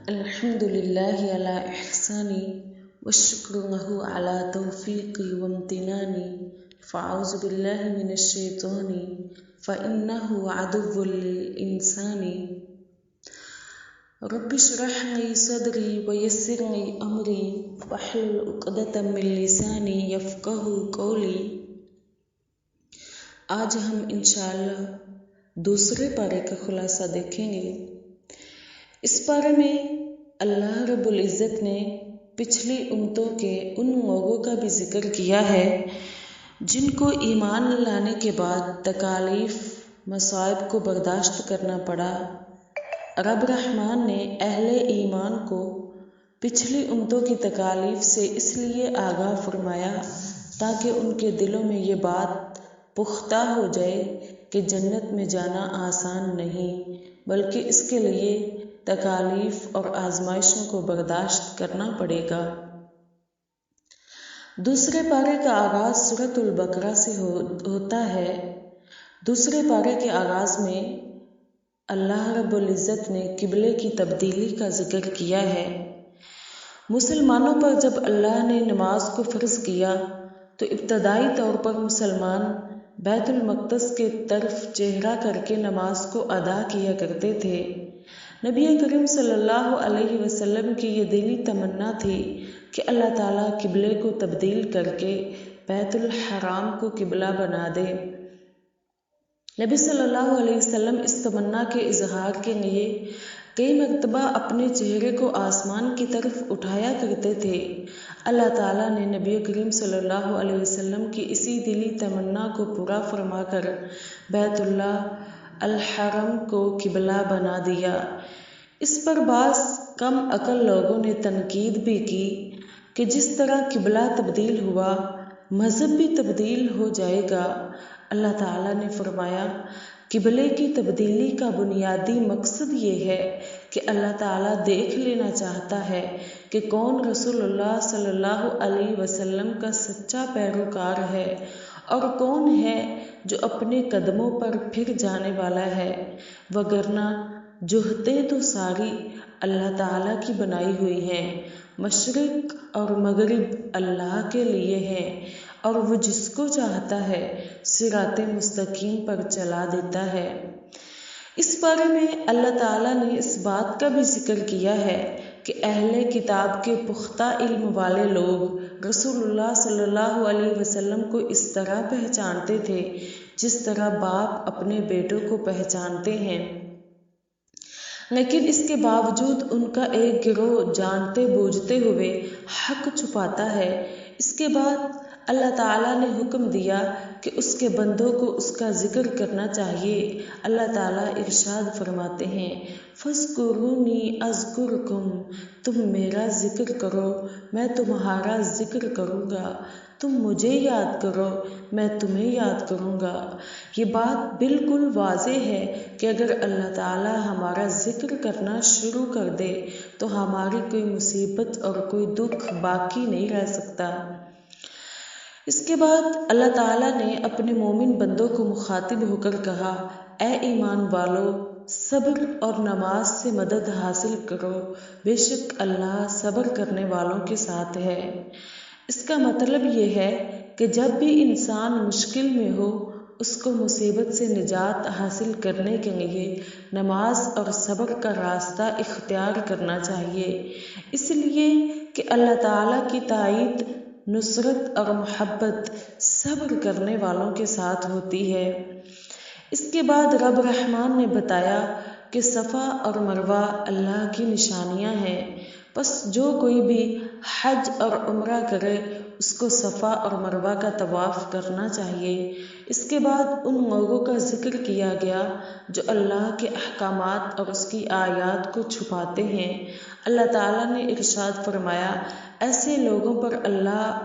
الحمد لله على إحساني والشكر له على توفيقي وامتناني فأعوذ بالله من الشيطان فإنه عدو للإنسان رب اشرح لي صدري ويسر لي أمري واحلل عقدة من لساني يفقهوا قولي۔ آج ہم انشاءاللہ دوسرے پارے کا خلاصہ دیکھیں گے۔ اس پارے میں اللہ رب العزت نے پچھلی امتوں کے ان لوگوں کا بھی ذکر کیا ہے جن کو ایمان لانے کے بعد تکالیف مصائب کو برداشت کرنا پڑا۔ رب رحمان نے اہل ایمان کو پچھلی امتوں کی تکالیف سے اس لیے آگاہ فرمایا تاکہ ان کے دلوں میں یہ بات پختہ ہو جائے کہ جنت میں جانا آسان نہیں بلکہ اس کے لیے تکالیف اور آزمائشوں کو برداشت کرنا پڑے گا۔ دوسرے پارے کا آغاز سورۃ البقرہ سے ہوتا ہے۔ دوسرے پارے کے آغاز میں اللہ رب العزت نے قبلے کی تبدیلی کا ذکر کیا ہے۔ مسلمانوں پر جب اللہ نے نماز کو فرض کیا تو ابتدائی طور پر مسلمان بیت المقدس کے طرف چہرہ کر کے نماز کو ادا کیا کرتے تھے۔ نبی کریم صلی اللہ علیہ وسلم کی یہ دلی تمنا تھی کہ اللہ تعالیٰ قبلے کو تبدیل کر کے بیت الحرام کو قبلہ بنا دے۔ نبی صلی اللہ علیہ وسلم اس تمنا کے اظہار کے لیے کئی مرتبہ اپنے چہرے کو آسمان کی طرف اٹھایا کرتے تھے۔ اللہ تعالیٰ نے نبی کریم صلی اللہ علیہ وسلم کی اسی دلی تمنا کو پورا فرما کر بیت اللہ الحرام کو قبلہ بنا دیا۔ اس پر بعض کم عقل لوگوں نے تنقید بھی کی کہ جس طرح قبلہ تبدیل ہوا مذہب بھی تبدیل ہو جائے گا۔ اللہ تعالیٰ نے فرمایا قبلے کی تبدیلی کا بنیادی مقصد یہ ہے کہ اللہ تعالیٰ دیکھ لینا چاہتا ہے کہ کون رسول اللہ صلی اللہ علیہ وسلم کا سچا پیروکار ہے اور کون ہے جو اپنے قدموں پر پھر جانے والا ہے، وگرنہ جہتیں تو ساری اللہ تعالیٰ کی بنائی ہوئی ہیں، مشرق اور مغرب اللہ کے لیے ہیں اور وہ جس کو چاہتا ہے صراط مستقیم پر چلا دیتا ہے۔ اس بارے میں اللہ تعالیٰ نے اس بات کا بھی ذکر کیا ہے کہ اہل کتاب کے پختہ علم والے لوگ رسول اللہ صلی اللہ علیہ وسلم کو اس طرح پہچانتے تھے جس طرح باپ اپنے بیٹوں کو پہچانتے ہیں، لیکن اس کے باوجود ان کا ایک گروہ جانتے بوجھتے ہوئے حق چھپاتا ہے۔ اس کے بعد اللہ تعالیٰ نے حکم دیا کہ اس کے بندوں کو اس کا ذکر کرنا چاہیے۔ اللہ تعالیٰ ارشاد فرماتے ہیں فَاذْكُرُونِي أَذْكُرْكُمْ، تم میرا ذکر کرو میں تمہارا ذکر کروں گا، تم مجھے یاد کرو میں تمہیں یاد کروں گا۔ یہ بات بالکل واضح ہے کہ اگر اللہ تعالیٰ ہمارا ذکر کرنا شروع کر دے تو ہماری کوئی مصیبت اور کوئی دکھ باقی نہیں رہ سکتا۔ اس کے بعد اللہ تعالیٰ نے اپنے مومن بندوں کو مخاطب ہو کر کہا، اے ایمان والو، صبر اور نماز سے مدد حاصل کرو، بے شک اللہ صبر کرنے والوں کے ساتھ ہے۔ اس کا مطلب یہ ہے کہ جب بھی انسان مشکل میں ہو اس کو مصیبت سے نجات حاصل کرنے کے لیے نماز اور صبر کا راستہ اختیار کرنا چاہیے، اس لیے کہ اللہ تعالیٰ کی تائید، نصرت اور محبت صبر کرنے والوں کے ساتھ ہوتی ہے۔ اس کے بعد رب رحمان نے بتایا کہ صفا اور مروہ اللہ کی نشانیاں ہیں، پس جو کوئی بھی حج اور عمرہ کرے اس کو صفا اور مروہ کا طواف کرنا چاہیے۔ اس کے بعد ان لوگوں کا ذکر کیا گیا جو اللہ کے احکامات اور اس کی آیات کو چھپاتے ہیں۔ اللہ تعالیٰ نے ارشاد فرمایا ایسے لوگوں پر اللہ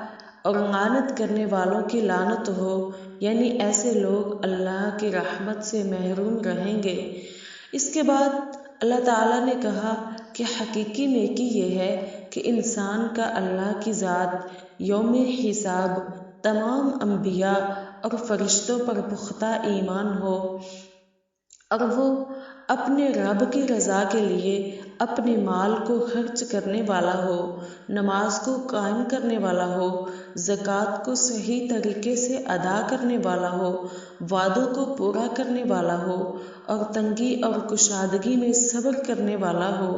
اور لعنت کرنے والوں کی لعنت ہو، یعنی ایسے لوگ اللہ کی رحمت سے محروم رہیں گے۔ اس کے بعد اللہ تعالیٰ نے کہا کہ حقیقی نیکی یہ ہے کہ انسان کا اللہ کی ذات، یوم حساب، تمام انبیاء اور فرشتوں پر پختہ ایمان ہو اور وہ اپنے رب کی رضا کے لیے اپنے مال کو خرچ کرنے والا ہو، نماز کو قائم کرنے والا ہو، زکوٰۃ کو صحیح طریقے سے ادا کرنے والا ہو، وعدوں کو پورا کرنے والا ہو، اور تنگی اور کشادگی میں صبر کرنے والا ہو،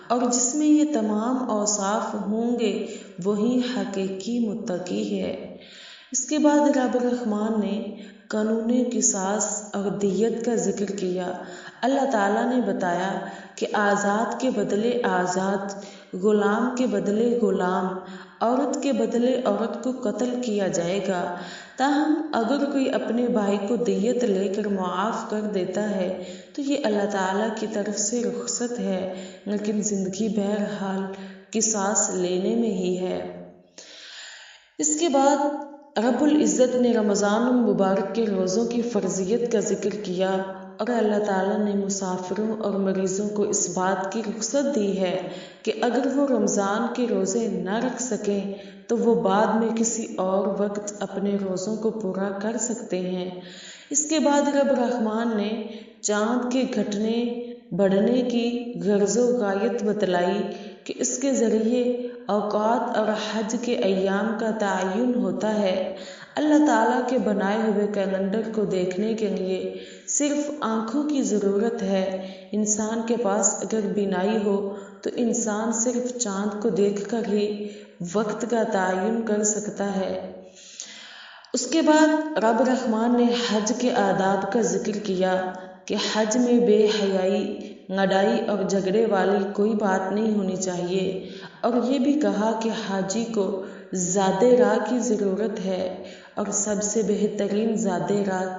اور جس میں یہ تمام اوصاف ہوں گے وہی حقیقی متقی ہے۔ اس کے بعد رب رحمان نے قانون قصاص اور دیت کا ذکر کیا۔ اللہ تعالیٰ نے بتایا کہ آزاد کے بدلے آزاد، غلام کے بدلے غلام، عورت کے بدلے عورت کو قتل کیا جائے گا۔ تاہم اگر کوئی اپنے بھائی کو دیت لے کر معاف کر دیتا ہے تو یہ اللہ تعالیٰ کی طرف سے رخصت ہے، لیکن زندگی بہرحال قصاص لینے میں ہی ہے۔ اس کے بعد رب العزت نے رمضان المبارک کے روزوں کی فرضیت کا ذکر کیا، اور اللہ تعالیٰ نے مسافروں اور مریضوں کو اس بات کی رخصت دی ہے کہ اگر وہ رمضان کے روزے نہ رکھ سکیں تو وہ بعد میں کسی اور وقت اپنے روزوں کو پورا کر سکتے ہیں۔ اس کے بعد رب رحمان نے چاند کے گھٹنے بڑھنے کی غرض و غایت بتلائی کہ اس کے ذریعے اوقات اور حج کے ایام کا تعین ہوتا ہے۔ اللہ تعالیٰ کے بنائے ہوئے کیلنڈر کو دیکھنے کے لیے صرف آنکھوں کی ضرورت ہے۔ انسان کے پاس اگر بینائی ہو تو انسان صرف چاند کو دیکھ کر ہی وقت کا تعین کر سکتا ہے۔ اس کے بعد رب رحمان نے حج کے آداب کا ذکر کیا کہ حج میں بے حیائی، لڑائی اور جھگڑے والی کوئی بات نہیں ہونی چاہیے، اور یہ بھی کہا کہ حاجی کو زاد راہ کی ضرورت ہے، اور سب سے بہترین زاد راہ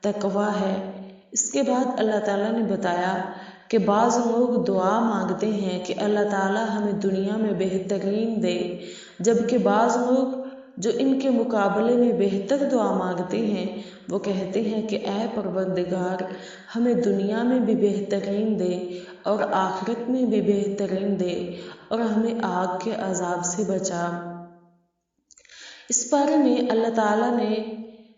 تقویٰ ہے۔ اس کے بعد اللہ تعالیٰ نے بتایا کہ بعض لوگ دعا مانگتے ہیں کہ اللہ تعالیٰ ہمیں دنیا میں بہترین دے، جبکہ بعض لوگ جو ان کے مقابلے میں بہتر دعا مانگتے ہیں وہ کہتے ہیں کہ اے پروردگار ہمیں دنیا میں بھی بہترین دے اور آخرت میں بھی بہترین دے، اور ہمیں آگ کے عذاب سے بچا۔ اس بارے میں اللہ تعالیٰ نے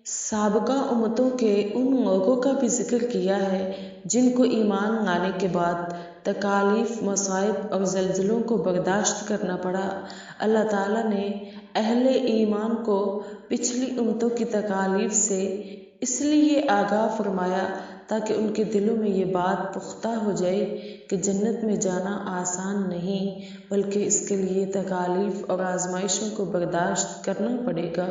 سابقہ امتوں کے ان لوگوں کا بھی ذکر کیا ہے جن کو ایمان لانے کے بعد تکالیف، مصائب اور زلزلوں کو برداشت کرنا پڑا۔ اللہ تعالیٰ نے اہل ایمان کو پچھلی امتوں کی تکالیف سے اس لیے آگاہ فرمایا تاکہ ان کے دلوں میں یہ بات پختہ ہو جائے کہ جنت میں جانا آسان نہیں، بلکہ اس کے لیے تکالیف اور آزمائشوں کو برداشت کرنا پڑے گا۔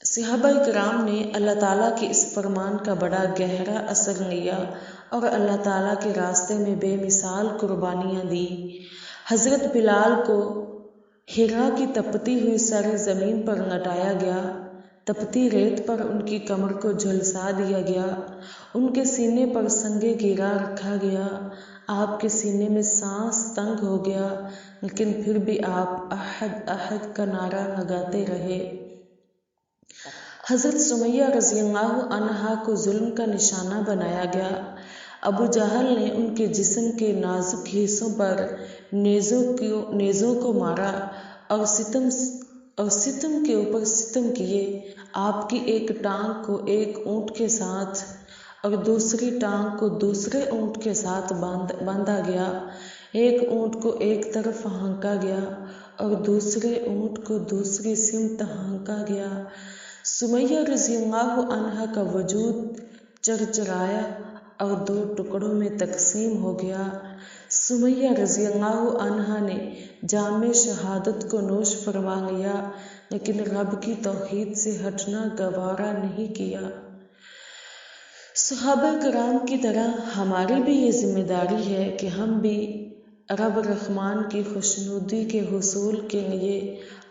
صحابہ کرام نے اللہ تعالیٰ کے اس فرمان کا بڑا گہرا اثر لیا اور اللہ تعالیٰ کے راستے میں بے مثال قربانیاں دی۔ حضرت بلال کو حرا کی تپتی ہوئی سر زمین پر لٹایا گیا، تپتی ریت پر ان کی کمر کو جھلسا دیا گیا، ان کے سینے پر سنگ گیرا رکھا گیا، آپ کے سینے میں سانس تنگ ہو گیا، لیکن پھر بھی آپ احد احد کا نعرہ لگاتے رہے۔ حضرت سمیہ رضی اللہ عنہا کو ظلم کا نشانہ بنایا گیا۔ ابو جہل نے ان کے جسم کے نازک حصوں پر نیزوں کو مارا اور ستم کے اوپر ستم کیے۔ آپ کی ایک ٹانگ کو ایک اونٹ کے ساتھ اور دوسری ٹانگ کو دوسرے اونٹ کے ساتھ باندھا گیا، ایک اونٹ کو ایک طرف ہانکا گیا اور دوسرے اونٹ کو دوسری سمت ہانکا گیا۔ سمیہ رضی اللہ عنہا کا وجود چرچرایا اور دو ٹکڑوں میں تقسیم ہو گیا۔ سمیہ رضی اللہ عنہا نے جام شہادت کو نوش فرما لیا، لیکن رب کی توحید سے ہٹنا گوارا نہیں کیا۔ صحابہ کرام کی طرح ہماری بھی یہ ذمہ داری ہے کہ ہم بھی رب رحمان کی خوشنودی کے حصول کے لیے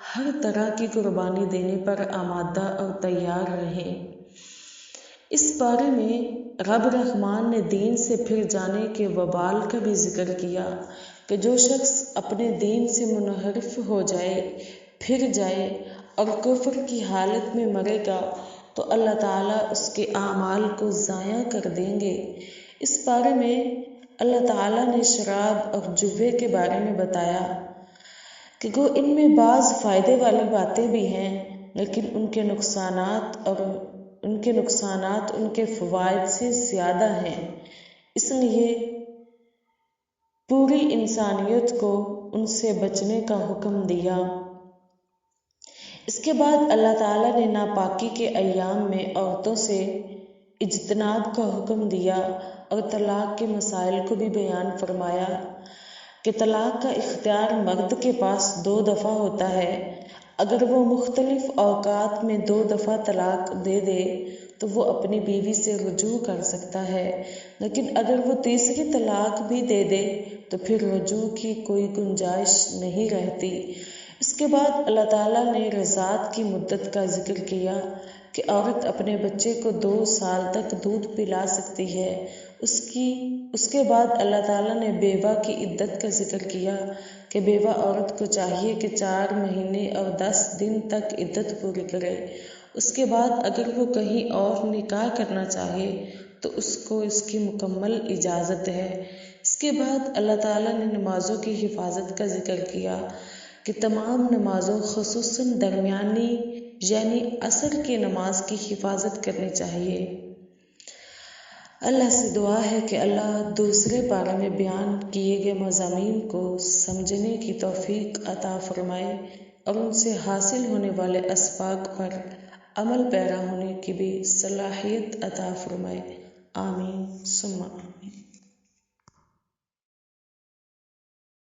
ہر طرح کی قربانی دینے پر آمادہ اور تیار رہیں۔ اس بارے میں رب رحمان نے دین سے پھر جانے کے وبال کا بھی ذکر کیا کہ جو شخص اپنے دین سے منحرف ہو جائے، پھر جائے اور کفر کی حالت میں مرے گا تو اللہ تعالیٰ اس کے اعمال کو ضائع کر دیں گے۔ اس بارے میں اللہ تعالیٰ نے شراب اور جوے کے بارے میں بتایا کہ گو ان میں بعض فائدے والی باتیں بھی ہیں، لیکن ان کے نقصانات ان کے فوائد سے زیادہ ہیں۔ اس لیے پوری انسانیت کو ان سے بچنے کا حکم دیا۔ اس کے بعد اللہ تعالیٰ نے ناپاکی کے ایام میں عورتوں سے اجتناب کا حکم دیا اور طلاق کے مسائل کو بھی بیان فرمایا کہ طلاق کا اختیار مرد کے پاس 2 دفعہ ہوتا ہے۔ اگر وہ مختلف اوقات میں 2 دفعہ طلاق دے دے تو وہ اپنی بیوی سے رجوع کر سکتا ہے، لیکن اگر وہ تیسری طلاق بھی دے دے تو پھر رجوع کی کوئی گنجائش نہیں رہتی۔ اس کے بعد اللہ تعالیٰ نے رضاعت کی مدت کا ذکر کیا کہ عورت اپنے بچے کو 2 سال تک دودھ پلا سکتی ہے۔ اس کے بعد اللہ تعالیٰ نے بیوہ کی عدت کا ذکر کیا کہ بیوہ عورت کو چاہیے کہ 4 مہینے اور 10 دن تک عدت پوری کرے۔ اس کے بعد اگر وہ کہیں اور نکاح کرنا چاہے تو اس کو اس کی مکمل اجازت ہے۔ اس کے بعد اللہ تعالیٰ نے نمازوں کی حفاظت کا ذکر کیا کہ تمام نمازوں خصوصاً درمیانی یعنی عصر کی نماز کی حفاظت کرنی چاہیے۔ اللہ سے دعا ہے کہ اللہ دوسرے پارے میں بیان کیے گئے مضامین کو سمجھنے کی توفیق عطا فرمائے اور ان سے حاصل ہونے والے اسباق پر عمل پیرا ہونے کی بھی صلاحیت عطا فرمائے۔ آمین ثم آمین۔